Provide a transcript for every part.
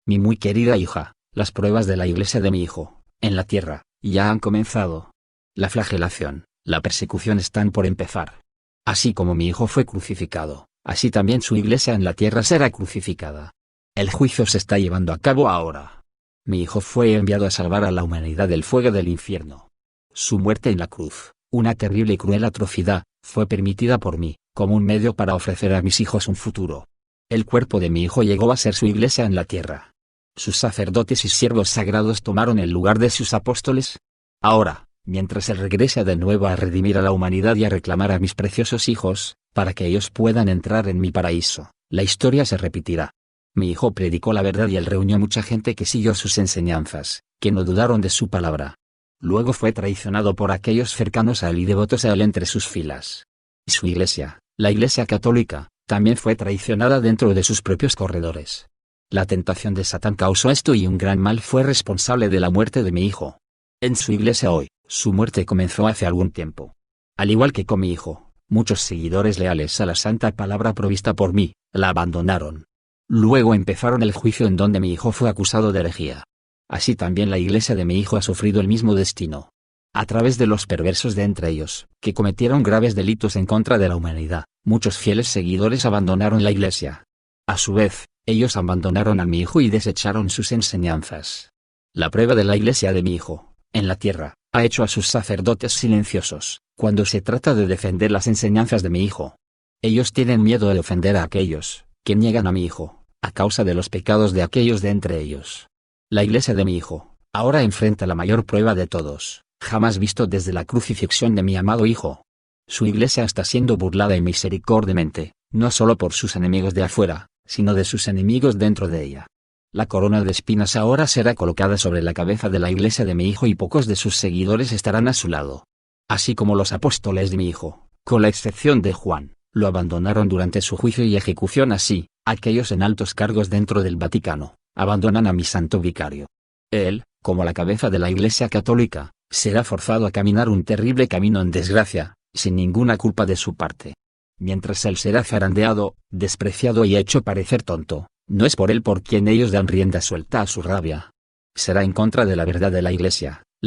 Mi muy querida hija, las pruebas de la iglesia de mi hijo, en la tierra, ya han comenzado. La flagelación, la persecución están por empezar. Así como mi hijo fue crucificado, así también su iglesia en la tierra será crucificada. El juicio se está llevando a cabo ahora. Mi hijo fue enviado a salvar a la humanidad del fuego del infierno. Su muerte en la cruz, una terrible y cruel atrocidad, fue permitida por mí, como un medio para ofrecer a mis hijos un futuro. El cuerpo de mi hijo llegó a ser su iglesia en la tierra. Sus sacerdotes y siervos sagrados tomaron el lugar de sus apóstoles. Ahora, mientras él regresa de nuevo a redimir a la humanidad y a reclamar a mis preciosos hijos, para que ellos puedan entrar en mi paraíso, la historia se repetirá. Mi hijo predicó la verdad y él reunió mucha gente que siguió sus enseñanzas, que no dudaron de su palabra. Luego fue traicionado por aquellos cercanos a él y devotos a él entre sus filas. Su iglesia, la Iglesia Católica, también fue traicionada dentro de sus propios corredores. La tentación de Satán causó esto y un gran mal fue responsable de la muerte de mi hijo. En su iglesia hoy, su muerte comenzó hace algún tiempo. Al igual que con mi hijo, muchos seguidores leales a la santa palabra provista por mí, la abandonaron. Luego empezaron el juicio en donde mi hijo fue acusado de herejía. Así también la iglesia de mi hijo ha sufrido el mismo destino. A través de los perversos de entre ellos, que cometieron graves delitos en contra de la humanidad, muchos fieles seguidores abandonaron la iglesia. A su vez, ellos abandonaron a mi hijo y desecharon sus enseñanzas. La prueba de la iglesia de mi hijo, en la tierra, ha hecho a sus sacerdotes silenciosos, cuando se trata de defender las enseñanzas de mi hijo. Ellos tienen miedo de ofender a aquellos, que niegan a mi hijo, a causa de los pecados de aquellos de entre ellos. La iglesia de mi hijo, ahora enfrenta la mayor prueba de todos, jamás visto desde la crucifixión de mi amado hijo. Su iglesia está siendo burlada y misericordiamente, no solo por sus enemigos de afuera, sino de sus enemigos dentro de ella. La corona de espinas ahora será colocada sobre la cabeza de la iglesia de mi hijo y pocos de sus seguidores estarán a su lado. Así como los apóstoles de mi hijo, con la excepción de Juan, lo abandonaron durante su juicio y ejecución, así, aquellos en altos cargos dentro del Vaticano, abandonan a mi santo vicario. Él, como la cabeza de la Iglesia Católica, será forzado a caminar un terrible camino en desgracia, sin ninguna culpa de su parte. Mientras él será zarandeado, despreciado y hecho parecer tonto, no es por él por quien ellos dan rienda suelta a su rabia. Será en contra de la verdad de la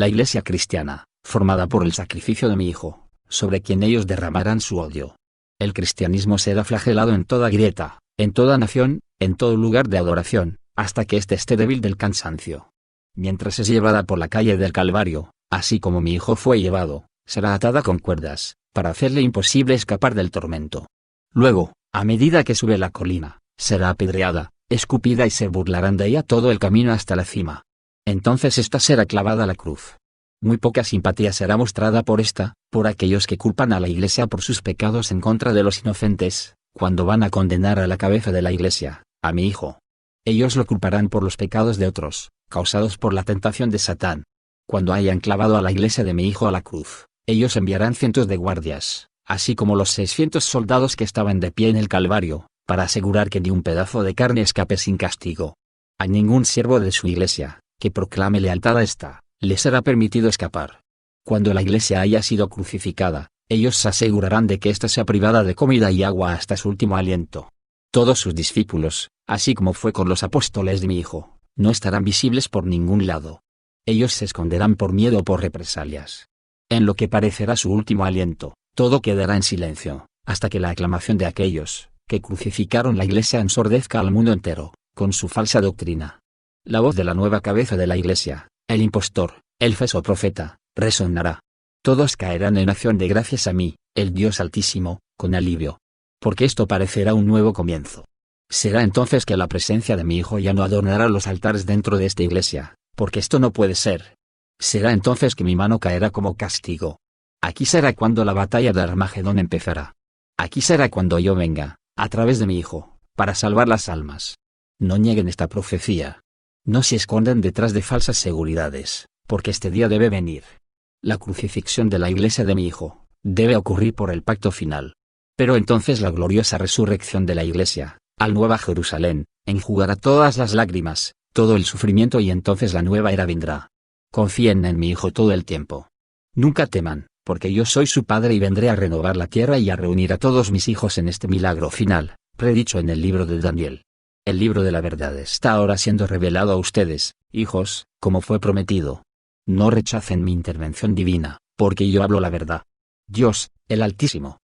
Iglesia cristiana, formada por el sacrificio de mi hijo, sobre quien ellos derramarán su odio. El cristianismo será flagelado en toda grieta, en toda nación, en todo lugar de adoración, hasta que éste esté débil del cansancio. Mientras es llevada por la calle del Calvario, así como mi hijo fue llevado, será atada con cuerdas, para hacerle imposible escapar del tormento. Luego, a medida que sube la colina, será apedreada, escupida y se burlarán de ella todo el camino hasta la cima. Entonces ésta será clavada a la cruz. Muy poca simpatía será mostrada por aquellos que culpan a la Iglesia por sus pecados en contra de los inocentes, cuando van a condenar a la cabeza de la Iglesia, a mi hijo. Ellos lo culparán por los pecados de otros, causados por la tentación de Satán. Cuando hayan clavado a la iglesia de mi hijo a la cruz, ellos enviarán cientos de guardias, así como los 600 soldados que estaban de pie en el Calvario, para asegurar que ni un pedazo de carne escape sin castigo. A ningún siervo de su iglesia, que proclame lealtad a esta, le será permitido escapar. Cuando la iglesia haya sido crucificada, ellos se asegurarán de que ésta sea privada de comida y agua hasta su último aliento. Todos sus discípulos, así como fue con los apóstoles de mi hijo, no estarán visibles por ningún lado. Ellos se esconderán por miedo o por represalias. En lo que parecerá su último aliento, todo quedará en silencio, hasta que la aclamación de aquellos, que crucificaron la iglesia ensordezca al mundo entero, con su falsa doctrina. La voz de la nueva cabeza de la iglesia, el impostor, el falso profeta, resonará. Todos caerán en acción de gracias a mí, el Dios Altísimo, con alivio. Porque esto parecerá un nuevo comienzo. Será entonces que la presencia de mi hijo ya no adornará los altares dentro de esta iglesia, porque esto no puede ser. Será entonces que mi mano caerá como castigo. Aquí será cuando la batalla de Armagedón empezará. Aquí será cuando yo venga, a través de mi hijo, para salvar las almas. No nieguen esta profecía. No se escondan detrás de falsas seguridades, porque este día debe venir. La crucifixión de la iglesia de mi hijo, debe ocurrir por el pacto final. Pero entonces la gloriosa resurrección de la iglesia, al Nueva Jerusalén, enjugará todas las lágrimas, todo el sufrimiento y entonces la nueva era vendrá. Confíen en mi hijo todo el tiempo. Nunca teman, porque yo soy su padre y vendré a renovar la tierra y a reunir a todos mis hijos en este milagro final, predicho en el libro de Daniel. El libro de la verdad está ahora siendo revelado a ustedes, hijos, como fue prometido. No rechacen mi intervención divina, porque yo hablo la verdad. Dios, el Altísimo,